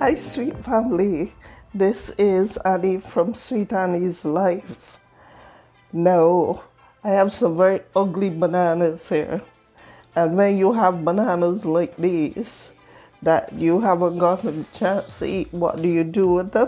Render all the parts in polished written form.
Hi, sweet family. This is Annie from Sweet Annie's Life. Now, I have some very ugly bananas here. And when you have bananas like these that you haven't gotten a chance to eat, what do you do with them?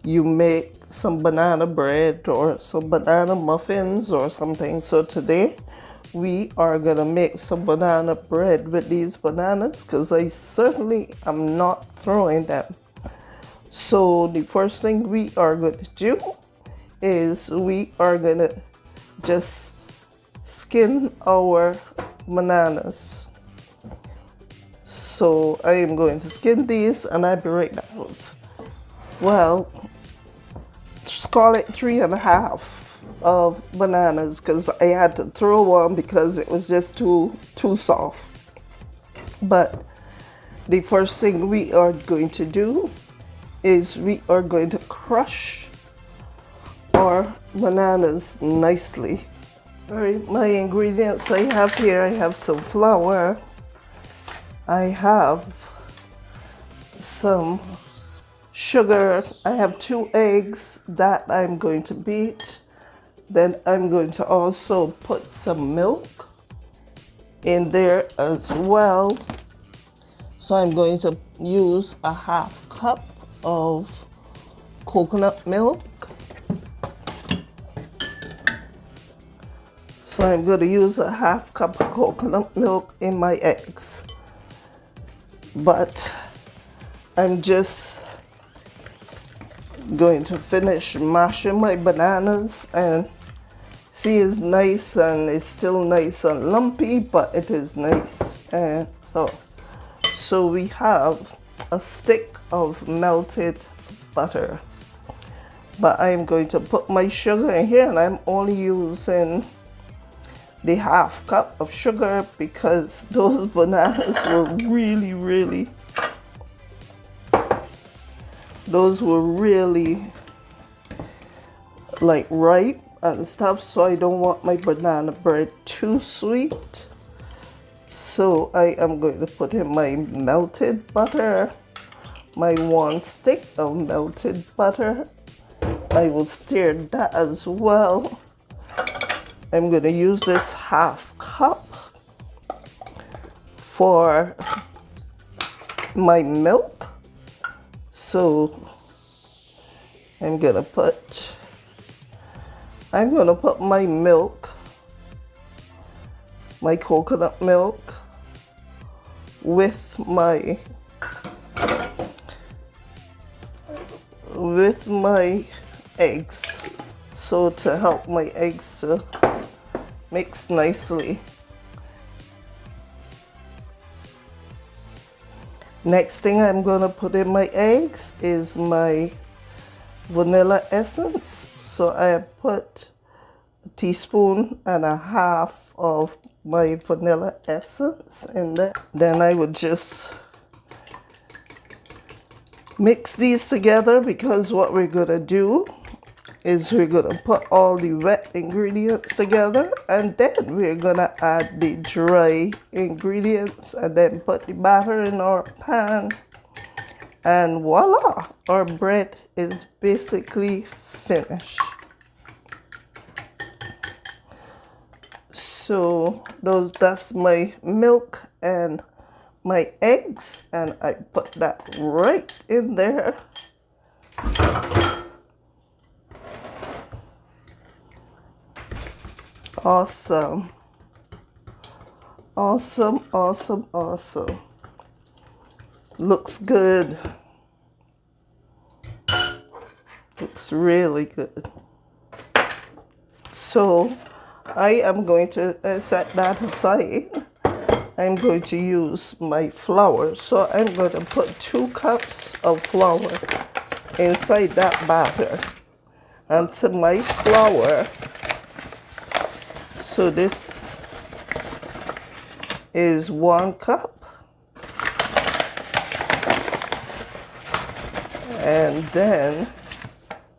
You make some banana bread or some banana muffins or something. So today, we are gonna make some banana bread with these bananas because I certainly am not throwing them. So the first thing we are going to do is we are gonna just skin our bananas. So I am going to skin these and I'll be right back. Well, just call it 3.5 of bananas because I had to throw one because it was just too soft. But the first thing we are going to do is we are going to crush our bananas nicely. All right, my ingredients I have here, I have some flour, I have some sugar, I have 2 eggs that I'm going to beat. Then I'm going to also put some milk in there as well. So I'm going to use a 1/2 cup of coconut milk. So I'm going to use a 1/2 cup of coconut milk in my eggs. But I'm just going to finish mashing my bananas, and see, it's nice and it's still nice and lumpy, but it is nice. And so we have a stick of melted butter, but I'm going to put my sugar in here, and I'm only using the 1/2 cup of sugar because those bananas were really like ripe and stuff, so I don't want my banana bread too sweet. So I am going to put in my melted butter, my 1 stick of melted butter. I will stir that as well. I'm going to use this 1/2 cup for my milk. So I'm gonna put my milk, my coconut milk, with my eggs, so to help my eggs to mix nicely. Next thing I'm going to put in my eggs is my vanilla essence. So I put a 1.5 teaspoons of my vanilla essence in there. Then I would just mix these together, because what we're going to do is we're going to put all the wet ingredients together, and then we're going to add the dry ingredients and then put the batter in our pan, and voila, our bread is basically finished. So that's my milk and my eggs, and I put that right in there. Awesome. Looks good. Looks really good. So I am going to set that aside. I'm going to use my flour. So I'm going to put 2 cups of flour inside that batter. And to my flour, so this is 1 cup. And then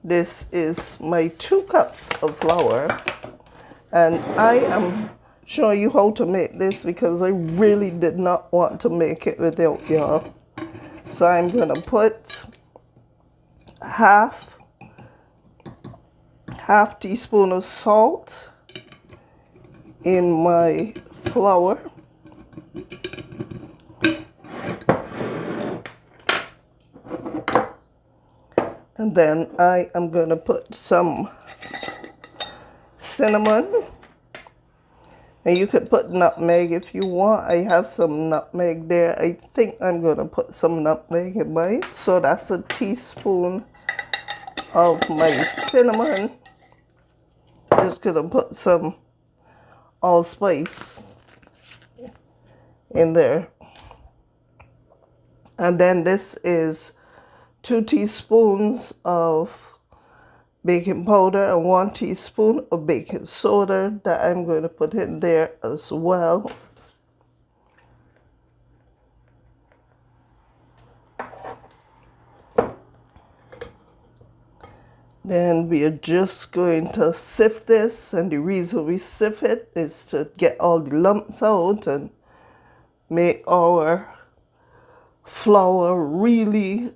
this is my 2 cups of flour. And I am show you how to make this because I really did not want to make it without y'all. So I'm gonna put half teaspoon of salt in my flour. And then I am gonna put some cinnamon. And you could put nutmeg if you want. I have some nutmeg there. I think I'm gonna put some nutmeg in mine. So that's a teaspoon of my cinnamon. Just gonna put some allspice in there. And then this is 2 teaspoons of baking powder and 1 teaspoon of baking soda that I'm going to put in there as well. Then we are just going to sift this, and the reason we sift it is to get all the lumps out and make our flour really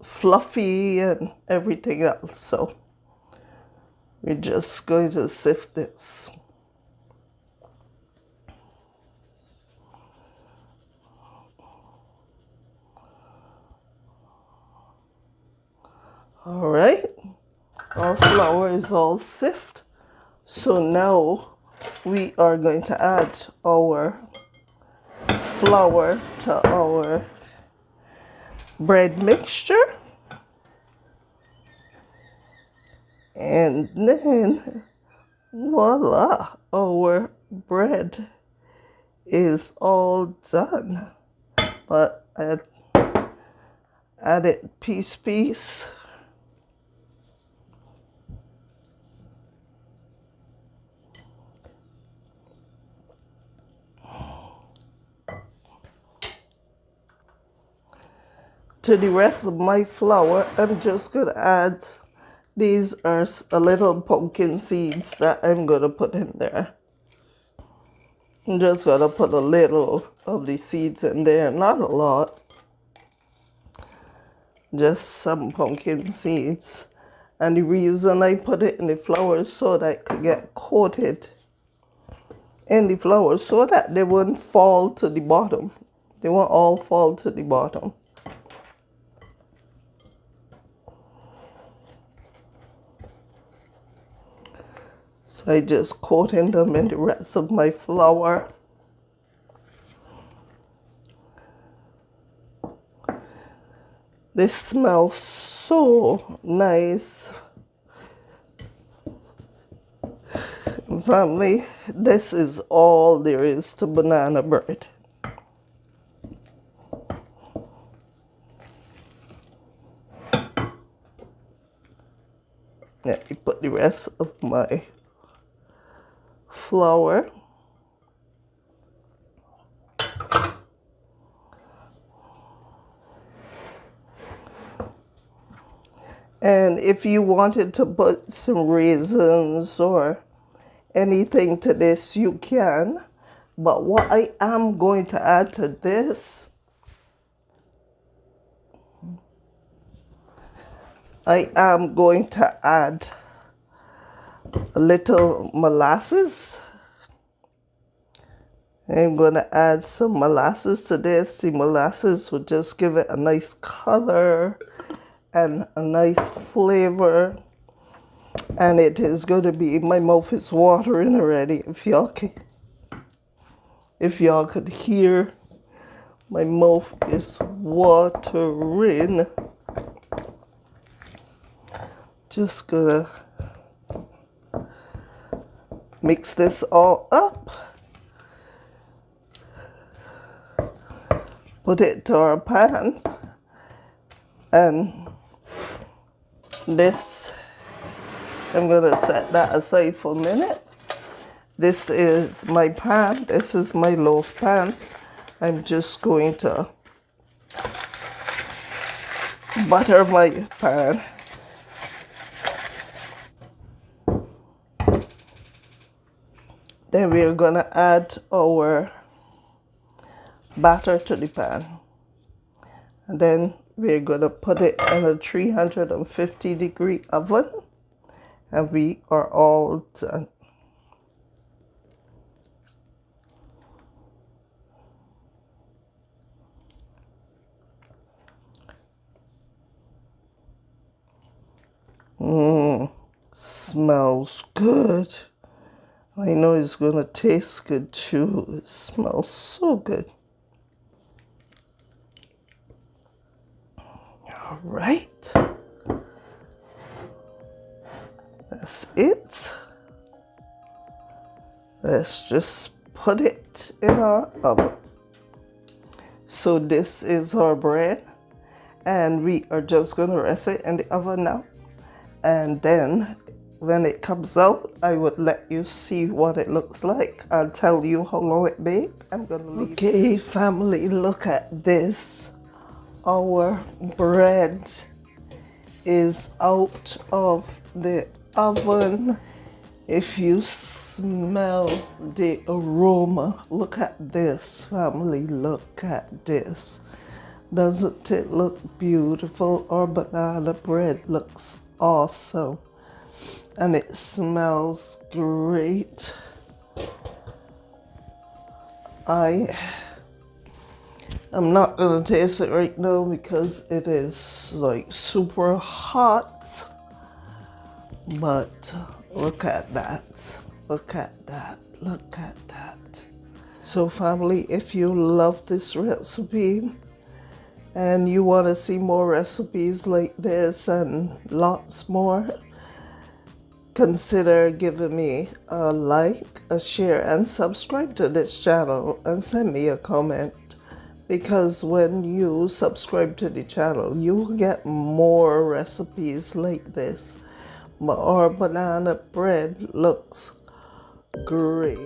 fluffy and everything else. So we're just going to sift this. All right, our flour is all sifted. So now we are going to add our flour to our bread mixture. And then voila, our bread is all done. But I add it piece. To the rest of my flour, I'm just gonna add, these are a little pumpkin seeds that I'm gonna put in there. I'm just gonna put a little of the seeds in there, not a lot. Just some pumpkin seeds. And the reason I put it in the flour is so that it could get coated in the flour so that they wouldn't fall to the bottom. They won't all fall to the bottom. So I just coating them in the rest of my flour. This smells so nice. Family, this is all there is to banana bread. Let me put the rest of my flour. And if you wanted to put some raisins or anything to this, you can. But what I am going to add to this, I am going to add a little molasses. I'm going to add some molasses to this. The molasses will just give it a nice color and a nice flavor. And it is going to be, my mouth is watering already. If y'all could hear, my mouth is watering. Just gonna mix this all up. Put it to our pan. And this, I'm gonna set that aside for a minute. This is my pan. This is my loaf pan. I'm just going to butter my pan. Then we're gonna add our batter to the pan. And then we're going to put it in a 350-degree oven. And we are all done. Smells good. I know it's gonna taste good too. It smells so good. All right. That's it. Let's just put it in our oven. So this is our bread, and we are just gonna rest it in the oven now. And then when it comes out, I would let you see what it looks like. I'll tell you how long it baked. I'm gonna leave. Okay, family, look at this. Our bread is out of the oven. If you smell the aroma, look at this, family, look at this. Doesn't it look beautiful? Our banana bread looks awesome. And it smells great. I'm not gonna taste it right now because it is like super hot. But look at that. Look at that. Look at that. So family, if you love this recipe and you want to see more recipes like this and lots more, consider giving me a like, a share, and subscribe to this channel, and send me a comment, because when you subscribe to the channel, you will get more recipes like this. Our banana bread looks great.